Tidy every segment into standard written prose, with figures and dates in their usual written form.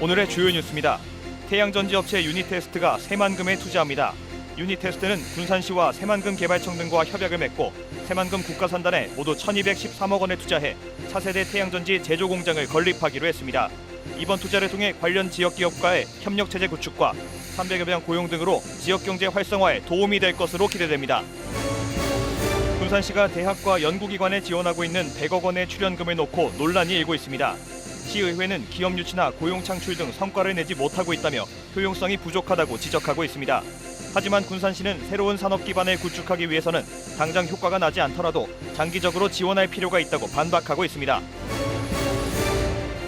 오늘의 주요 뉴스입니다. 태양전지 업체 유니테스트가 새만금에 투자합니다. 유니테스트는 군산시와 새만금 개발청 등과 협약을 맺고 새만금 국가산단에 모두 1,213억 원을 투자해 차세대 태양전지 제조 공장을 건립하기로 했습니다. 이번 투자를 통해 관련 지역기업과의 협력체제 구축과 300여 명 고용 등으로 지역경제 활성화에 도움이 될 것으로 기대됩니다. 군산시가 대학과 연구기관에 지원하고 있는 100억 원의 출연금을 놓고 논란이 일고 있습니다. 시의회는 기업 유치나 고용 창출 등 성과를 내지 못하고 있다며 효용성이 부족하다고 지적하고 있습니다. 하지만 군산시는 새로운 산업 기반을 구축하기 위해서는 당장 효과가 나지 않더라도 장기적으로 지원할 필요가 있다고 반박하고 있습니다.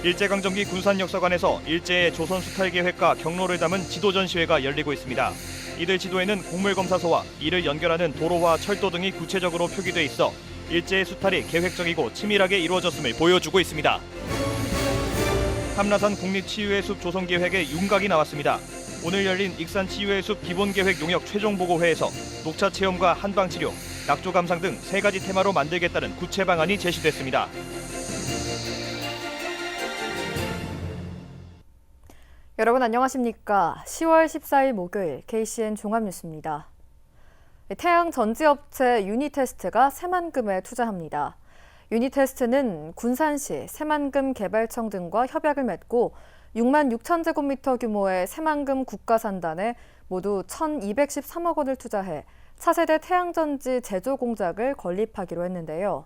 일제강점기 군산역사관에서 일제의 조선수탈계획과 경로를 담은 지도 전시회가 열리고 있습니다. 이들 지도에는 곡물검사소와 이를 연결하는 도로와 철도 등이 구체적으로 표기돼 있어 일제의 수탈이 계획적이고 치밀하게 이루어졌음을 보여주고 있습니다. 함라산 국립치유의 숲 조성계획의 윤곽이 나왔습니다. 오늘 열린 익산 치유의 숲 기본계획 용역 최종보고회에서 녹차 체험과 한방치료, 낙조 감상 등 3가지 테마로 만들겠다는 구체 방안이 제시됐습니다. 여러분 안녕하십니까? 10월 14일 목요일 KCN 종합뉴스입니다. 태양전지업체 유니테스트가 새만금에 투자합니다. 유니테스트는 군산시, 새만금 개발청 등과 협약을 맺고 6만 6천 제곱미터 규모의 새만금 국가산단에 모두 1,213억 원을 투자해 차세대 태양전지 제조 공장을 건립하기로 했는데요.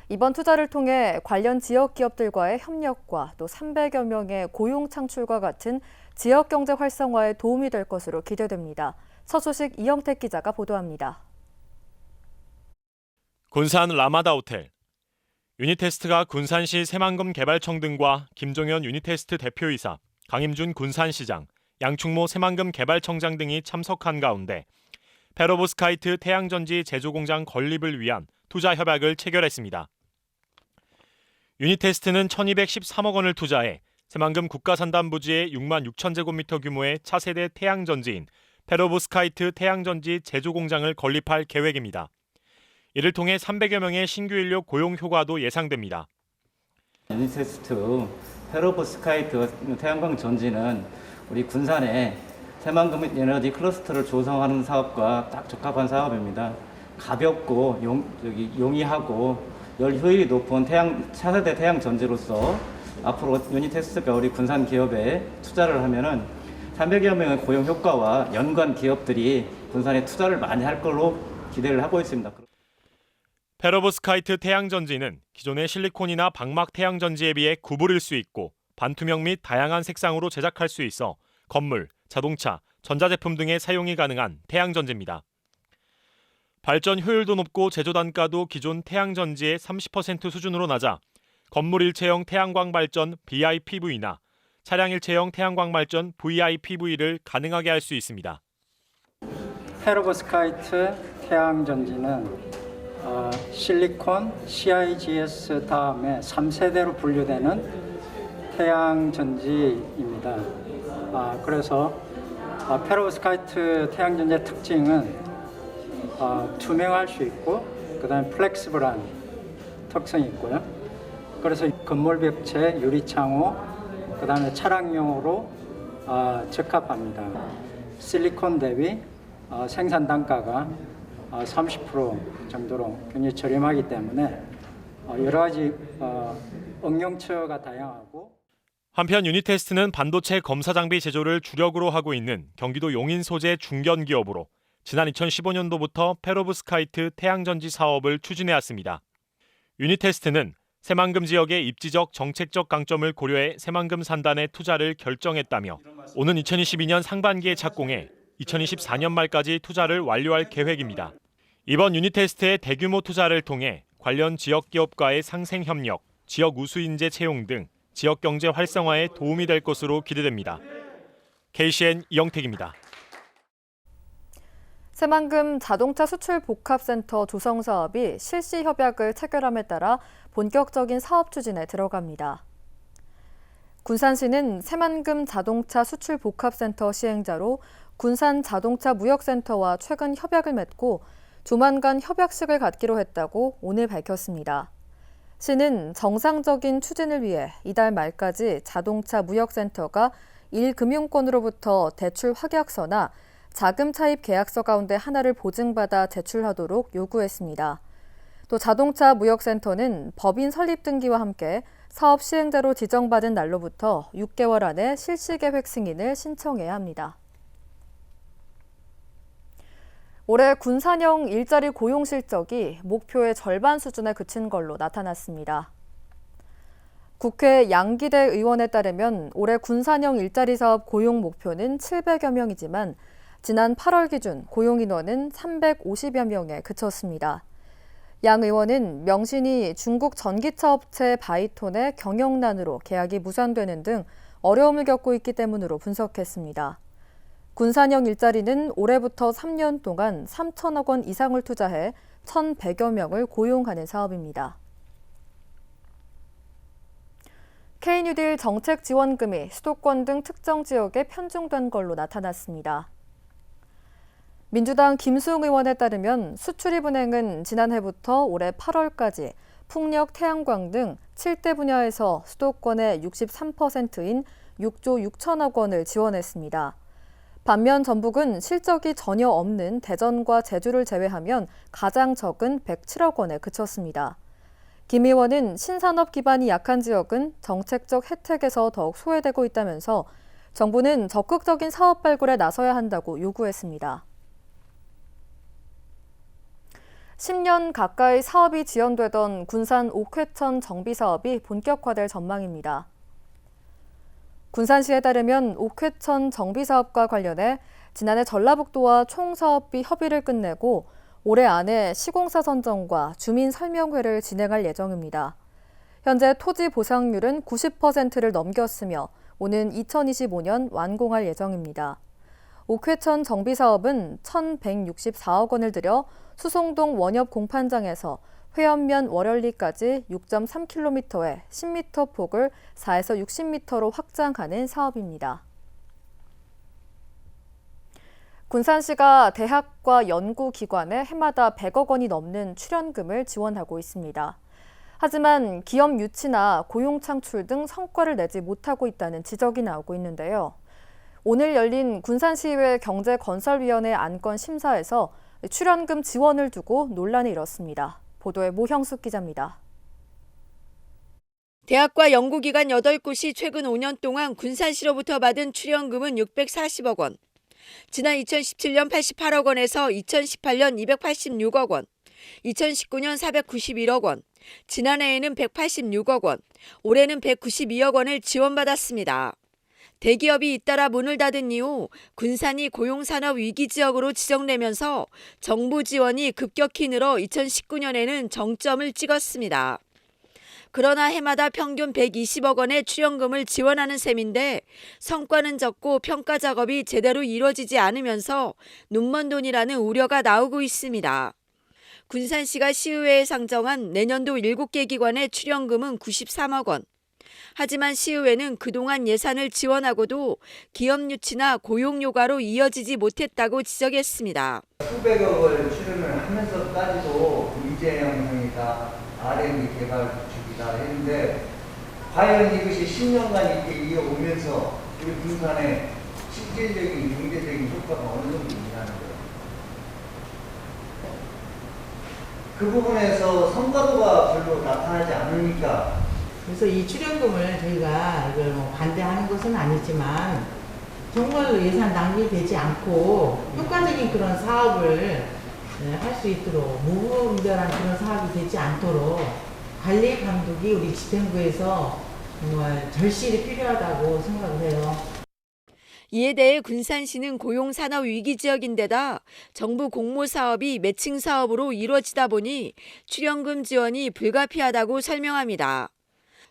이번 투자를 통해 관련 지역 기업들과의 협력과 또 300여 명의 고용 창출과 같은 지역 경제 활성화에 도움이 될 것으로 기대됩니다. 첫 소식 이영택 기자가 보도합니다. 군산 라마다 호텔. 유니테스트가 군산시 새만금 개발청 등과 김종현 유니테스트 대표이사, 강임준 군산시장, 양충모 새만금 개발청장 등이 참석한 가운데 페로브스카이트 태양전지 제조공장 건립을 위한 투자 협약을 체결했습니다. 유니테스트는 1,213억 원을 투자해 새만금 국가산단 부지의 6만 6천 제곱미터 규모의 차세대 태양전지인 페로브스카이트 태양전지 제조공장을 건립할 계획입니다. 이를 통해 300여 명의 신규 인력 고용 효과도 예상됩니다. 유니테스트 페로브스카이트 태양광 전지는 우리 군산에 새만금 에너지 클러스터를 조성하는 사업과 딱 적합한 사업입니다. 가볍고 용이하고 열 효율이 높은 차세대 태양 전지로서 앞으로 유니테스트가 우리 군산 기업에 투자를 하면은 300여 명의 고용 효과와 연관 기업들이 군산에 투자를 많이 할 걸로 기대를 하고 있습니다. 페로브스카이트 태양전지는 기존의 실리콘이나 방막 태양전지에 비해 구부릴 수 있고 반투명 및 다양한 색상으로 제작할 수 있어 건물, 자동차, 전자제품 등의 사용이 가능한 태양전지입니다. 발전 효율도 높고 제조 단가도 기존 태양전지의 30% 수준으로 낮아 건물 일체형 태양광 발전 BIPV나 차량 일체형 태양광 발전 VIPV를 가능하게 할 수 있습니다. 페로브스카이트 태양전지는 실리콘, CIGS 다음에 3세대로 분류되는 태양전지입니다. 그래서 페로브스카이트 태양전지의 특징은 투명할 수 있고 그다음에 플렉시블한 특성이 있고요. 그래서 건물 벽체, 유리창호, 그다음에 차량용으로 적합합니다. 실리콘 대비 생산 단가가 30% 정도로 굉장히 저렴하기 때문에 여러 가지 응용처가 다양하고. 한편 유니테스트는 반도체 검사 장비 제조를 주력으로 하고 있는 경기도 용인 소재 중견 기업으로 지난 2015년도부터 페로브스카이트 태양전지 사업을 추진해왔습니다. 유니테스트는 새만금 지역의 입지적 정책적 강점을 고려해 새만금 산단에 투자를 결정했다며 오는 2022년 상반기에 착공해 2024년 말까지 투자를 완료할 계획입니다. 이번 유니테스트의 대규모 투자를 통해 관련 지역 기업과의 상생 협력, 지역 우수 인재 채용 등 지역 경제 활성화에 도움이 될 것으로 기대됩니다. KCN 이영택입니다. 새만금 자동차 수출 복합센터 조성 사업이 실시 협약을 체결함에 따라 본격적인 사업 추진에 들어갑니다. 군산시는 새만금 자동차 수출 복합센터 시행자로 군산 자동차 무역센터와 최근 협약을 맺고 조만간 협약식을 갖기로 했다고 오늘 밝혔습니다. 시는 정상적인 추진을 위해 이달 말까지 자동차 무역센터가 1금융권으로부터 대출 확약서나 자금 차입 계약서 가운데 하나를 보증받아 제출하도록 요구했습니다. 또 자동차 무역센터는 법인 설립 등기와 함께 사업 시행자로 지정받은 날로부터 6개월 안에 실시계획 승인을 신청해야 합니다. 올해 군산형 일자리 고용 실적이 목표의 절반 수준에 그친 걸로 나타났습니다. 국회 양기대 의원에 따르면 올해 군산형 일자리 사업 고용 목표는 700여 명이지만 지난 8월 기준 고용 인원은 350여 명에 그쳤습니다. 양 의원은 명신이 중국 전기차 업체 바이톤의 경영난으로 계약이 무산되는 등 어려움을 겪고 있기 때문으로 분석했습니다. 군산형 일자리는 올해부터 3년 동안 3천억 원 이상을 투자해 1,100여 명을 고용하는 사업입니다. K뉴딜 정책 지원금이 수도권 등 특정 지역에 편중된 걸로 나타났습니다. 민주당 김수웅 의원에 따르면 수출입은행은 지난해부터 올해 8월까지 풍력, 태양광 등 7대 분야에서 수도권의 63%인 6조 6천억 원을 지원했습니다. 반면 전북은 실적이 전혀 없는 대전과 제주를 제외하면 가장 적은 107억 원에 그쳤습니다. 김 의원은 신산업 기반이 약한 지역은 정책적 혜택에서 더욱 소외되고 있다면서 정부는 적극적인 사업 발굴에 나서야 한다고 요구했습니다. 10년 가까이 사업이 지연되던 군산 옥회천 정비 사업이 본격화될 전망입니다. 군산시에 따르면 옥회천 정비 사업과 관련해 지난해 전라북도와 총사업비 협의를 끝내고 올해 안에 시공사 선정과 주민 설명회를 진행할 예정입니다. 현재 토지 보상률은 90%를 넘겼으며 오는 2025년 완공할 예정입니다. 옥회천 정비 사업은 1,164억 원을 들여 수송동 원협 공판장에서 회원면 월열리까지 6.3km에 10m 폭을 4에서 60m로 확장하는 사업입니다. 군산시가 대학과 연구기관에 해마다 100억 원이 넘는 출연금을 지원하고 있습니다. 하지만 기업 유치나 고용 창출 등 성과를 내지 못하고 있다는 지적이 나오고 있는데요. 오늘 열린 군산시의회 경제건설위원회 안건 심사에서 출연금 지원을 두고 논란이 일었습니다. 보도에 모형숙 기자입니다. 대학과 연구기관 8곳이 최근 5년 동안 군산시로부터 받은 출연금은 640억 원. 지난 2017년 88억 원에서 2018년 286억 원, 2019년 491억 원, 지난해에는 186억 원, 올해는 192억 원을 지원받았습니다. 대기업이 잇따라 문을 닫은 이후 군산이 고용산업 위기지역으로 지정되면서 정부 지원이 급격히 늘어 2019년에는 정점을 찍었습니다. 그러나 해마다 평균 120억 원의 출연금을 지원하는 셈인데 성과는 적고 평가 작업이 제대로 이루어지지 않으면서 눈먼 돈이라는 우려가 나오고 있습니다. 군산시가 시의회에 상정한 내년도 7개 기관의 출연금은 93억 원. 하지만 시의회는 그동안 예산을 지원하고도 기업 유치나 고용 요구로 이어지지 못했다고 지적했습니다. 수백억을 출연을 하면서까지도 인재 양성이다, R&D 개발 구축이다 했는데 과연 이것이 10년간 이렇게 이어오면서 우리 군산의 실질적인 경제적인 효과가 어느 정도 있냐는 거예요. 그 부분에서 성과도가 별로 나타나지 않으니까. 그래서 이 출연금을 저희가 이걸 뭐 반대하는 것은 아니지만 정말로 예산 낭비되지 않고 효과적인 그런 사업을 할 수 있도록 무분별한 그런 사업이 되지 않도록 관리 감독이 우리 집행부에서 정말 절실히 필요하다고 생각을 해요. 이에 대해 군산시는 고용산업 위기지역인데다 정부 공모사업이 매칭사업으로 이루어지다 보니 출연금 지원이 불가피하다고 설명합니다.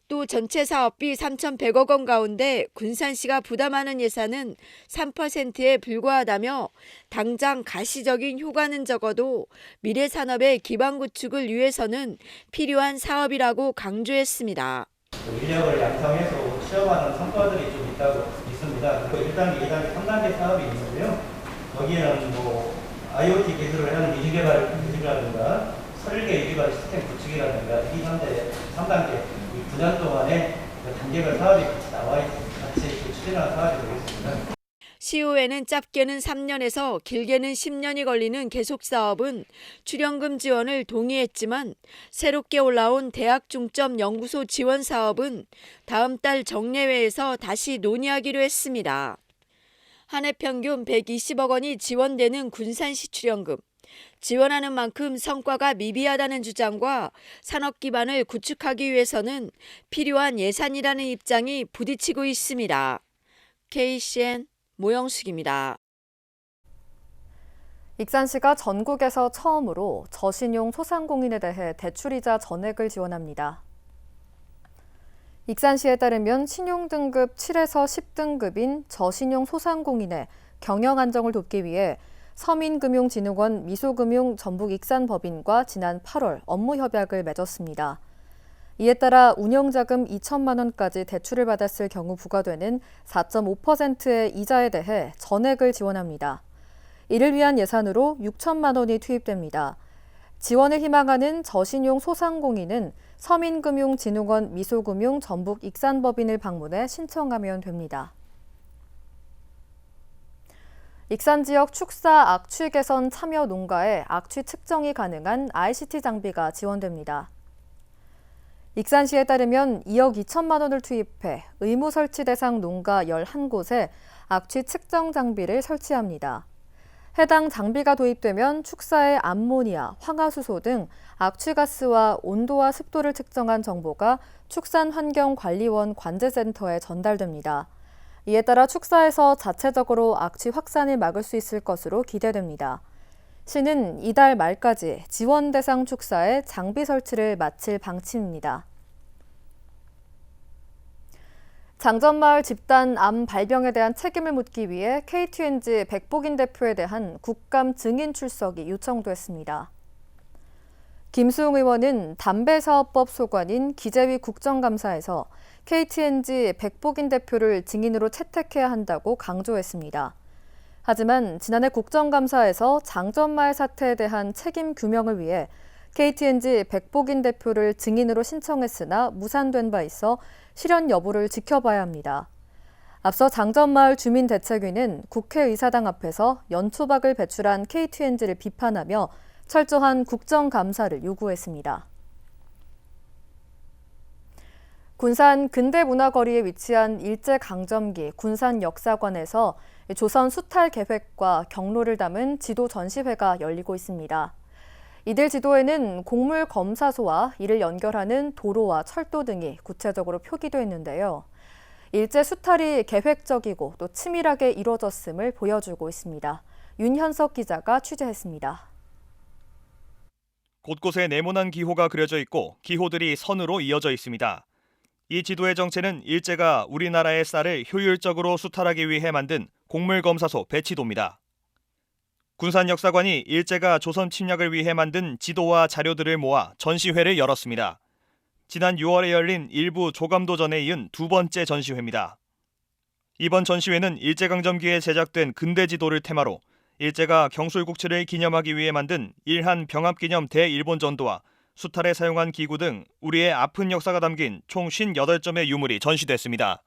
또 전체 사업비 3,100억 원 가운데 군산시가 부담하는 예산은 3%에 불과하다며 당장 가시적인 효과는 적어도 미래 산업의 기반 구축을 위해서는 필요한 사업이라고 강조했습니다. 인력을 양성해서 취업하는 성과들이 좀 있습니다. 1단계, 2단계, 3단계 사업이 있는데요. 거기에는 IoT 기술을 하는 기술개발이라든가 설계 유지관 시스템 구축이라든가 2단계, 3단계 이 9년 동안의 그 단계별 사업이 같이 나와 있습니다. 같이 추진하는 사업이 되겠습니다. 시후에는 짧게는 3년에서 길게는 10년이 걸리는 계속 사업은 출연금 지원을 동의했지만 새롭게 올라온 대학 중점 연구소 지원 사업은 다음 달 정례회에서 다시 논의하기로 했습니다. 한 해 평균 120억 원이 지원되는 군산시 출연금. 지원하는 만큼 성과가 미비하다는 주장과 산업 기반을 구축하기 위해서는 필요한 예산이라는 입장이 부딪히고 있습니다. KCN 모영숙입니다. 익산시가 전국에서 처음으로 저신용 소상공인에 대해 대출이자 전액을 지원합니다. 익산시에 따르면 신용등급 7에서 10등급인 저신용 소상공인의 경영 안정을 돕기 위해 서민금융진흥원 미소금융 전북익산법인과 지난 8월 업무 협약을 맺었습니다. 이에 따라 운영자금 2천만 원까지 대출을 받았을 경우 부과되는 4.5%의 이자에 대해 전액을 지원합니다. 이를 위한 예산으로 6천만 원이 투입됩니다. 지원을 희망하는 저신용 소상공인은 서민금융진흥원 미소금융 전북익산법인을 방문해 신청하면 됩니다. 익산 지역 축사 악취 개선 참여 농가에 악취 측정이 가능한 ICT 장비가 지원됩니다. 익산시에 따르면 2억 2천만 원을 투입해 의무 설치 대상 농가 11곳에 악취 측정 장비를 설치합니다. 해당 장비가 도입되면 축사의 암모니아, 황화수소 등 악취가스와 온도와 습도를 측정한 정보가 축산환경관리원 관제센터에 전달됩니다. 이에 따라 축사에서 자체적으로 악취 확산을 막을 수 있을 것으로 기대됩니다. 시는 이달 말까지 지원 대상 축사에 장비 설치를 마칠 방침입니다. 장전마을 집단 암 발병에 대한 책임을 묻기 위해 KTNG 백복인 대표에 대한 국감 증인 출석이 요청됐습니다. 김수용 의원은 담배사업법 소관인 기재위 국정감사에서 KTNG 백복인 대표를 증인으로 채택해야 한다고 강조했습니다. 하지만 지난해 국정감사에서 장전마을 사태에 대한 책임 규명을 위해 KTNG 백복인 대표를 증인으로 신청했으나 무산된 바 있어 실현 여부를 지켜봐야 합니다. 앞서 장전마을 주민대책위는 국회의사당 앞에서 연초박을 배출한 KTNG를 비판하며 철저한 국정감사를 요구했습니다. 군산 근대문화거리에 위치한 일제강점기 군산역사관에서 조선 수탈 계획과 경로를 담은 지도 전시회가 열리고 있습니다. 이들 지도에는 곡물 검사소와 이를 연결하는 도로와 철도 등이 구체적으로 표기되어 있는데요. 일제 수탈이 계획적이고 또 치밀하게 이루어졌음을 보여주고 있습니다. 윤현석 기자가 취재했습니다. 곳곳에 네모난 기호가 그려져 있고 기호들이 선으로 이어져 있습니다. 이 지도의 정체는 일제가 우리나라의 쌀을 효율적으로 수탈하기 위해 만든 곡물검사소 배치도입니다. 군산역사관이 일제가 조선 침략을 위해 만든 지도와 자료들을 모아 전시회를 열었습니다. 지난 6월에 열린 일부 조감도전에 이은 두 번째 전시회입니다. 이번 전시회는 일제강점기에 제작된 근대지도를 테마로 일제가 경술국치를 기념하기 위해 만든 일한 병합기념 대일본전도와 수탈에 사용한 기구 등 우리의 아픈 역사가 담긴 총 58점의 유물이 전시됐습니다.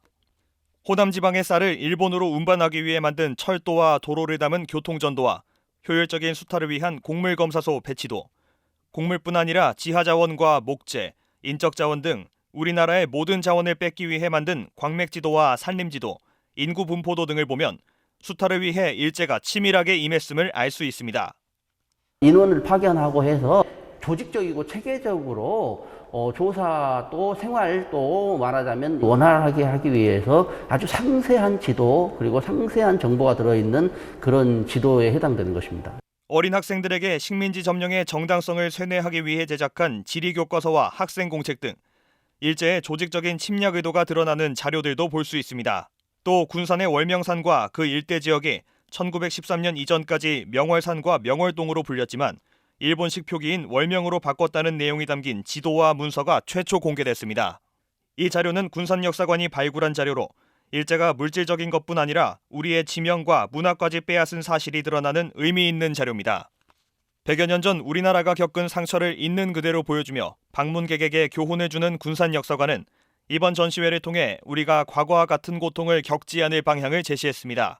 호남 지방의 쌀을 일본으로 운반하기 위해 만든 철도와 도로를 담은 교통전도와 효율적인 수탈을 위한 곡물검사소 배치도, 곡물뿐 아니라 지하자원과 목재, 인적자원 등 우리나라의 모든 자원을 뺏기 위해 만든 광맥지도와 산림지도, 인구분포도 등을 보면 수탈을 위해 일제가 치밀하게 임했음을 알 수 있습니다. 인원을 파견하고 해서 조직적이고 체계적으로 조사도 생활도 말하자면 원활하게 하기 위해서 아주 상세한 지도 그리고 상세한 정보가 들어있는 그런 지도에 해당되는 것입니다. 어린 학생들에게 식민지 점령의 정당성을 쇠뇌하기 위해 제작한 지리교과서와 학생공책 등 일제의 조직적인 침략 의도가 드러나는 자료들도 볼 수 있습니다. 또 군산의 월명산과 그 일대 지역이 1913년 이전까지 명월산과 명월동으로 불렸지만 일본식 표기인 월명으로 바꿨다는 내용이 담긴 지도와 문서가 최초 공개됐습니다. 이 자료는 군산역사관이 발굴한 자료로 일제가 물질적인 것뿐 아니라 우리의 지명과 문화까지 빼앗은 사실이 드러나는 의미 있는 자료입니다. 100여 년 전 우리나라가 겪은 상처를 있는 그대로 보여주며 방문객에게 교훈해주는 군산역사관은 이번 전시회를 통해 우리가 과거와 같은 고통을 겪지 않을 방향을 제시했습니다.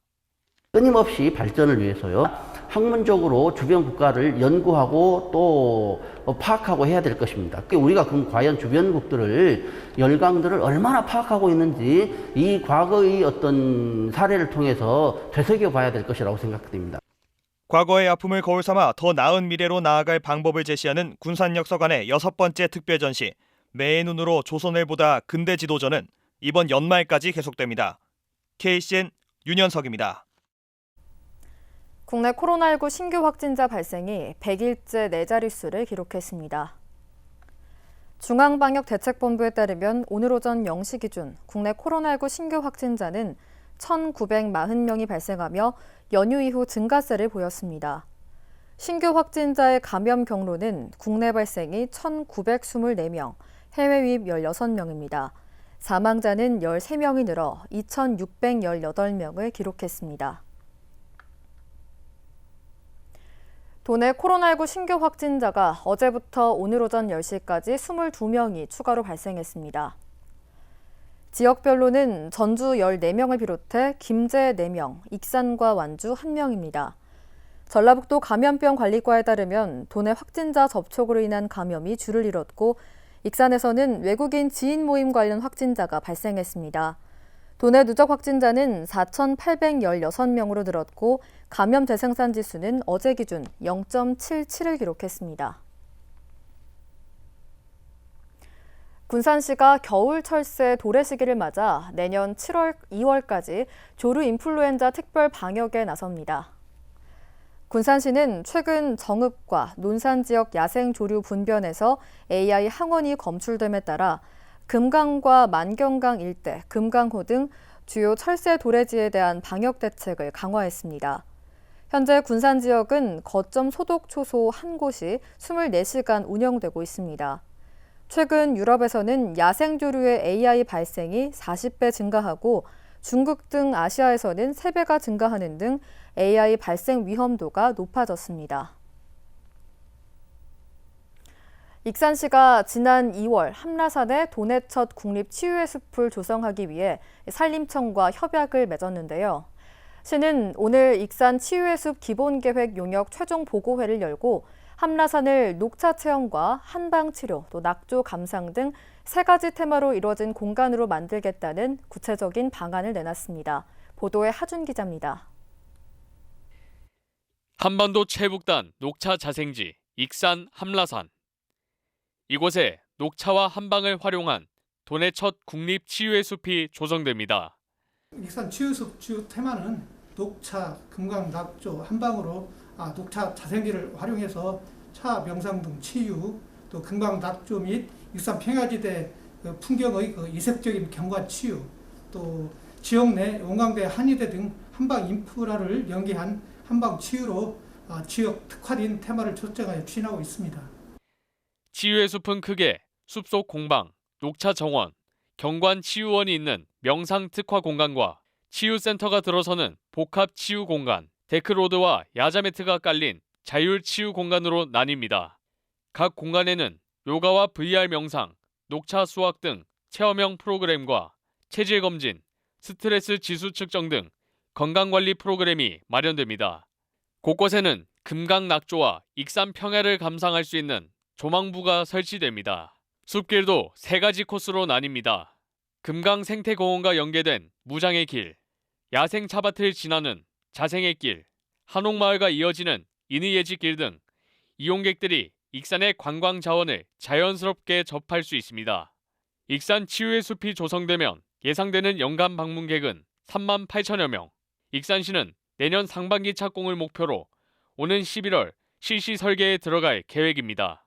끊임없이 발전을 위해서요. 학문적으로 주변 국가를 연구하고 또 파악하고 해야 될 것입니다. 우리가 그럼 과연 주변국들을, 열강들을 얼마나 파악하고 있는지 이 과거의 어떤 사례를 통해서 되새겨 봐야 될 것이라고 생각됩니다. 과거의 아픔을 거울 삼아 더 나은 미래로 나아갈 방법을 제시하는 군산역사관의 6번째 특별전시 매의 눈으로 조선을 보다 근대 지도전은 이번 연말까지 계속됩니다. KCN 윤현석입니다. 국내 코로나19 신규 확진자 발생이 100일째 4자릿수를 기록했습니다. 중앙방역대책본부에 따르면 오늘 오전 0시 기준 국내 코로나19 신규 확진자는 1,940명이 발생하며 연휴 이후 증가세를 보였습니다. 신규 확진자의 감염 경로는 국내 발생이 1,924명, 해외 유입 16명입니다. 사망자는 13명이 늘어 2,618명을 기록했습니다. 도내 코로나19 신규 확진자가 어제부터 오늘 오전 10시까지 22명이 추가로 발생했습니다. 지역별로는 전주 14명을 비롯해 김제 4명, 익산과 완주 1명입니다. 전라북도 감염병관리과에 따르면 도내 확진자 접촉으로 인한 감염이 줄을 이뤘고 익산에서는 외국인 지인 모임 관련 확진자가 발생했습니다. 도내 누적 확진자는 4,816명으로 늘었고 감염 재생산 지수는 어제 기준 0.77을 기록했습니다. 군산시가 겨울 철새 도래 시기를 맞아 내년 2월까지 조류 인플루엔자 특별 방역에 나섭니다. 군산시는 최근 정읍과 논산 지역 야생 조류 분변에서 AI 항원이 검출됨에 따라 금강과 만경강 일대, 금강호 등 주요 철새 도래지에 대한 방역 대책을 강화했습니다. 현재 군산 지역은 거점 소독 초소 한 곳이 24시간 운영되고 있습니다. 최근 유럽에서는 야생조류의 AI 발생이 40배 증가하고 중국 등 아시아에서는 3배가 증가하는 등 AI 발생 위험도가 높아졌습니다. 익산시가 지난 2월 함라산에 도내 첫 국립치유의 숲을 조성하기 위해 산림청과 협약을 맺었는데요. 시는 오늘 익산 치유의 숲 기본계획 용역 최종 보고회를 열고 함라산을 녹차 체험과 한방치료, 또 낙조 감상 등 3가지 테마로 이루어진 공간으로 만들겠다는 구체적인 방안을 내놨습니다. 보도에 하준 기자입니다. 한반도 최북단 녹차 자생지 익산 함라산. 이곳에 녹차와 한방을 활용한 도내 첫 국립 치유의 숲이 조성됩니다. 익산 치유숲 주요 테마는 녹차, 금강, 낙조, 한방으로 녹차 자생지를 활용해서 차, 명상 등 치유, 또 금강, 낙조 및 익산 평야지대 풍경의 이색적인 경관 치유, 또 지역 내 원광대, 한의대 등 한방 인프라를 연계한 한방 치유로 지역 특화된 테마를 초점하여 추진하고 있습니다. 치유의 숲은 크게 숲속 공방, 녹차 정원, 경관 치유원이 있는 명상 특화 공간과 치유센터가 들어서는 복합 치유 공간, 데크로드와 야자 매트가 깔린 자율 치유 공간으로 나뉩니다. 각 공간에는 요가와 VR 명상, 녹차 수학 등 체험형 프로그램과 체질 검진, 스트레스 지수 측정 등 건강관리 프로그램이 마련됩니다. 곳곳에는 금강 낙조와 익산 평야를 감상할 수 있는 조망부가 설치됩니다. 숲길도 3가지 코스로 나뉩니다. 금강 생태공원과 연계된 무장의 길, 야생 차밭을 지나는 자생의 길, 한옥마을과 이어지는 인의예지 길 등 이용객들이 익산의 관광 자원을 자연스럽게 접할 수 있습니다. 익산 치유의 숲이 조성되면 예상되는 연간 방문객은 3만 8천여 명. 익산시는 내년 상반기 착공을 목표로 오는 11월 실시 설계에 들어갈 계획입니다.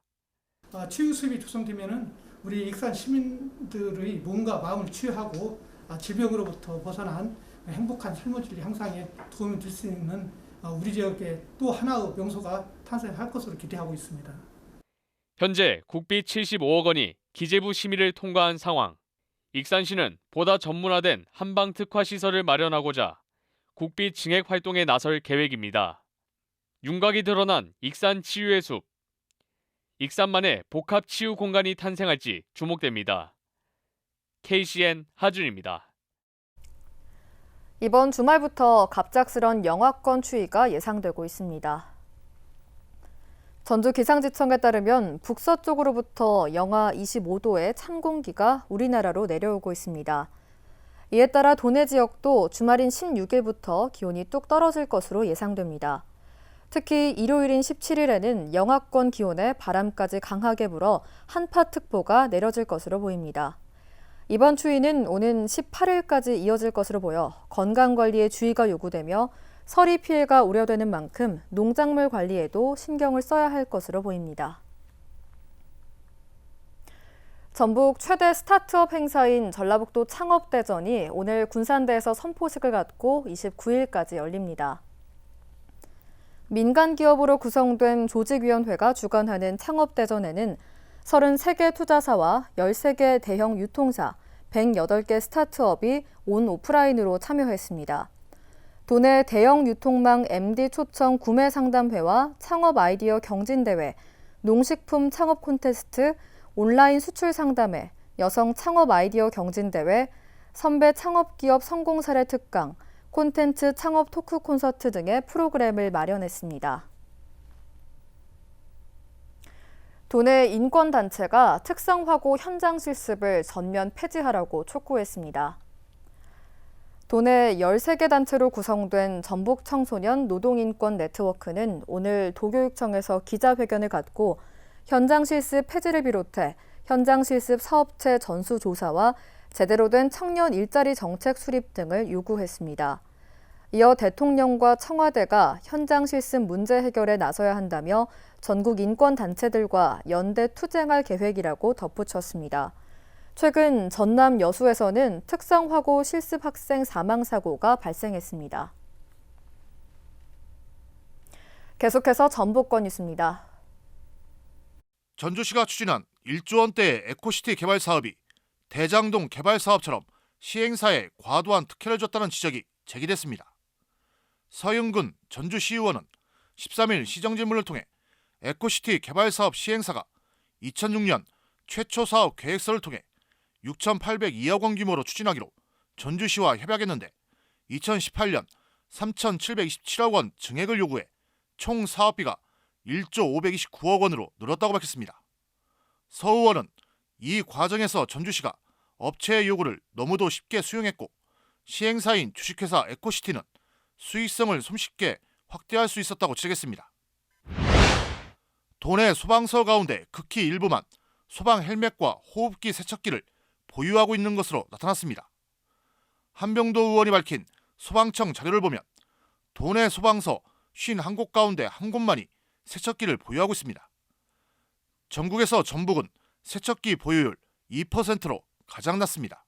치유숲이 조성되면은 우리 익산 시민들의 몸과 마음을 치유하고 질병으로부터 벗어난 행복한 삶의 질 향상에 도움이 될 수 있는 우리 지역의 또 하나의 명소가 탄생할 것으로 기대하고 있습니다. 현재 국비 75억 원이 기재부 심의를 통과한 상황. 익산시는 보다 전문화된 한방 특화 시설을 마련하고자 국비 증액 활동에 나설 계획입니다. 윤곽이 드러난 익산 치유의 숲. 익산만의 복합 치유 공간이 탄생할지 주목됩니다. KCN 하준입니다. 이번 주말부터 갑작스런 영하권 추위가 예상되고 있습니다. 전주기상지청에 따르면 북서쪽으로부터 영하 25도의 찬 공기가 우리나라로 내려오고 있습니다. 이에 따라 도내 지역도 주말인 16일부터 기온이 뚝 떨어질 것으로 예상됩니다. 특히 일요일인 17일에는 영하권 기온에 바람까지 강하게 불어 한파특보가 내려질 것으로 보입니다. 이번 추위는 오는 18일까지 이어질 것으로 보여 건강관리에 주의가 요구되며 서리 피해가 우려되는 만큼 농작물 관리에도 신경을 써야 할 것으로 보입니다. 전북 최대 스타트업 행사인 전라북도 창업대전이 오늘 군산대에서 선포식을 갖고 29일까지 열립니다. 민간 기업으로 구성된 조직위원회가 주관하는 창업대전에는 33개 투자사와 13개 대형 유통사, 108개 스타트업이 온 오프라인으로 참여했습니다. 도내 대형 유통망 MD 초청 구매 상담회와 창업 아이디어 경진대회, 농식품 창업 콘테스트, 온라인 수출 상담회, 여성 창업 아이디어 경진대회, 선배 창업기업 성공 사례 특강, 콘텐츠 창업 토크 콘서트 등의 프로그램을 마련했습니다. 도내 인권단체가 특성화고 현장 실습을 전면 폐지하라고 촉구했습니다. 도내 13개 단체로 구성된 전북 청소년 노동인권 네트워크는 오늘 도교육청에서 기자회견을 갖고 현장 실습 폐지를 비롯해 현장 실습 사업체 전수조사와 제대로 된 청년 일자리 정책 수립 등을 요구했습니다. 이어 대통령과 청와대가 현장 실습 문제 해결에 나서야 한다며 전국 인권단체들과 연대 투쟁할 계획이라고 덧붙였습니다. 최근 전남 여수에서는 특성화고 실습 학생 사망 사고가 발생했습니다. 계속해서 전북권 뉴스입니다. 전주시가 추진한 1조 원대의 에코시티 개발 사업이 대장동 개발 사업처럼 시행사에 과도한 특혜를 줬다는 지적이 제기됐습니다. 서영근 전주시의원은 13일 시정질문을 통해 에코시티 개발 사업 시행사가 2006년 최초 사업 계획서를 통해 6,802억 원 규모로 추진하기로 전주시와 협약했는데 2018년 3,727억 원 증액을 요구해 총 사업비가 1조 529억 원으로 늘었다고 밝혔습니다. 서 의원은 이 과정에서 전주시가 업체의 요구를 너무도 쉽게 수용했고 시행사인 주식회사 에코시티는 수익성을 손쉽게 확대할 수 있었다고 지적했습니다. 도내 소방서 가운데 극히 일부만 소방 헬멧과 호흡기 세척기를 보유하고 있는 것으로 나타났습니다. 한병도 의원이 밝힌 소방청 자료를 보면 도내 소방서 51곳 가운데 한 곳만이 세척기를 보유하고 있습니다. 전국에서 전북은 세척기 보유율 2%로 가장 낮습니다.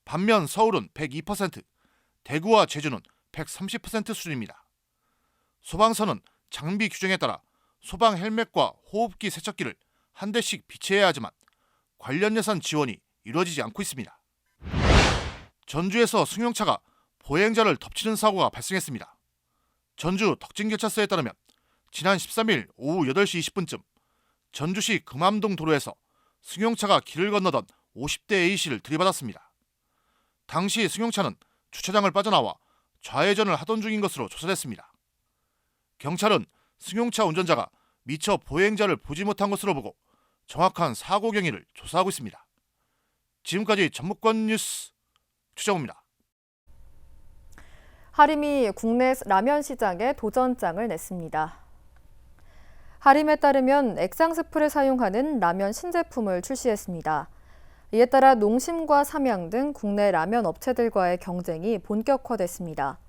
반면 서울은 102%, 대구와 제주는 130% 수준입니다. 소방서는 장비 규정에 따라 소방 헬멧과 호흡기 세척기를 한 대씩 비치해야 하지만 관련 예산 지원이 이루어지지 않고 있습니다. 전주에서 승용차가 보행자를 덮치는 사고가 발생했습니다. 전주 덕진경찰서에 따르면 지난 13일 오후 8시 20분쯤 전주시 금암동 도로에서 승용차가 길을 건너던 50대 A씨를 들이받았습니다. 당시 승용차는 주차장을 빠져나와 좌회전을 하던 중인 것으로 조사됐습니다. 경찰은 승용차 운전자가 미처 보행자를 보지 못한 것으로 보고 정확한 사고 경위를 조사하고 있습니다. 지금까지 전북권 뉴스 추정우입니다. 하림이 국내 라면 시장에 도전장을 냈습니다. 하림에 따르면 액상스프를 사용하는 라면 신제품을 출시했습니다. 이에 따라 농심과 삼양 등 국내 라면 업체들과의 경쟁이 본격화됐습니다.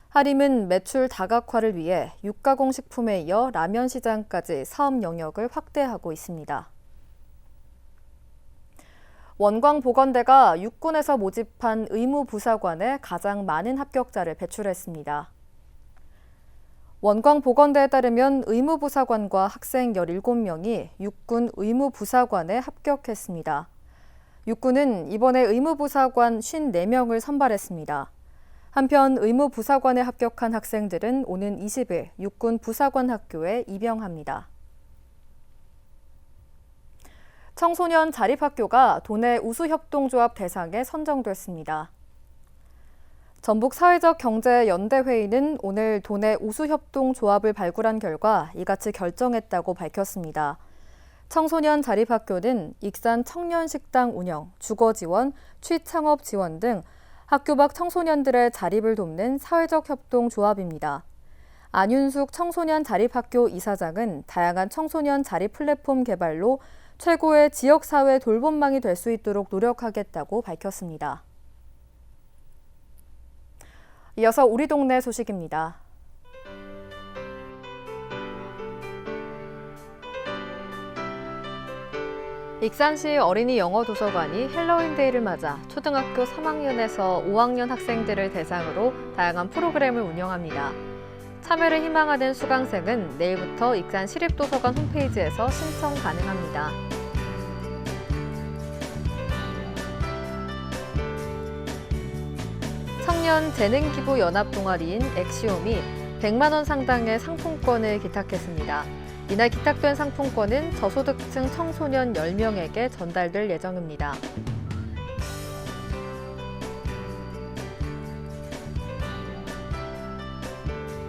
하림은 매출 다각화를 위해 육가공식품에 이어 라면 시장까지 사업 영역을 확대하고 있습니다. 원광보건대가 육군에서 모집한 의무부사관에 가장 많은 합격자를 배출했습니다. 원광보건대에 따르면 의무부사관과 학생 17명이 육군 의무부사관에 합격했습니다. 육군은 이번에 의무부사관 54명을 선발했습니다. 한편 의무 부사관에 합격한 학생들은 오는 20일 육군 부사관 학교에 입영합니다. 청소년 자립학교가 도내 우수협동조합 대상에 선정됐습니다. 전북 사회적 경제 연대회의는 오늘 도내 우수협동조합을 발굴한 결과 이같이 결정했다고 밝혔습니다. 청소년 자립학교는 익산 청년식당 운영, 주거지원, 취창업 지원 등 학교 밖 청소년들의 자립을 돕는 사회적 협동조합입니다. 안윤숙 청소년 자립학교 이사장은 다양한 청소년 자립 플랫폼 개발로 최고의 지역사회 돌봄망이 될 수 있도록 노력하겠다고 밝혔습니다. 이어서 우리 동네 소식입니다. 익산시 어린이 영어도서관이 헬로윈데이를 맞아 초등학교 3학년에서 5학년 학생들을 대상으로 다양한 프로그램을 운영합니다. 참여를 희망하는 수강생은 내일부터 익산 시립도서관 홈페이지에서 신청 가능합니다. 청년 재능기부 연합동아리인 엑시옴이 100만 원 상당의 상품권을 기탁했습니다. 이날 기탁된 상품권은 저소득층 청소년 10명에게 전달될 예정입니다.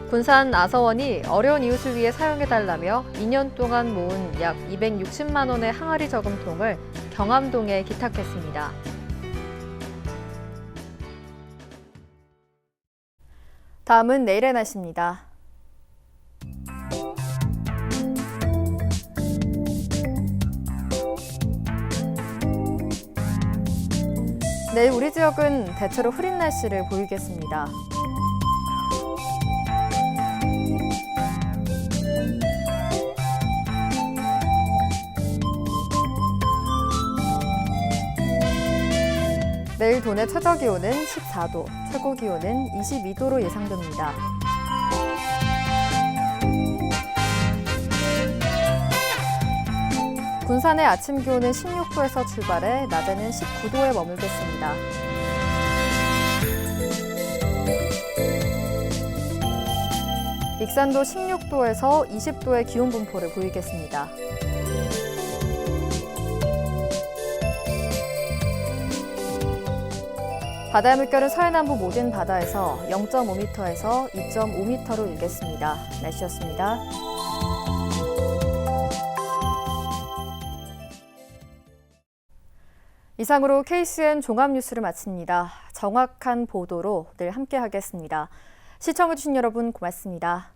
군산 아서원이 어려운 이웃을 위해 사용해달라며 2년 동안 모은 약 260만 원의 항아리 저금통을 경암동에 기탁했습니다. 다음은 내일의 날씨입니다. 내일 우리 지역은 대체로 흐린 날씨를 보이겠습니다. 내일 도내 최저기온은 14도, 최고기온은 22도로 예상됩니다. 군산의 아침 기온은 16도에서 출발해 낮에는 19도에 머물겠습니다. 익산도 16도에서 20도의 기온 분포를 보이겠습니다. 바다의 물결은 서해남부 모든 바다에서 0.5m에서 2.5m로 일겠습니다. 날씨였습니다. 이상으로 KCN 종합뉴스를 마칩니다. 정확한 보도로 늘 함께하겠습니다. 시청해주신 여러분 고맙습니다.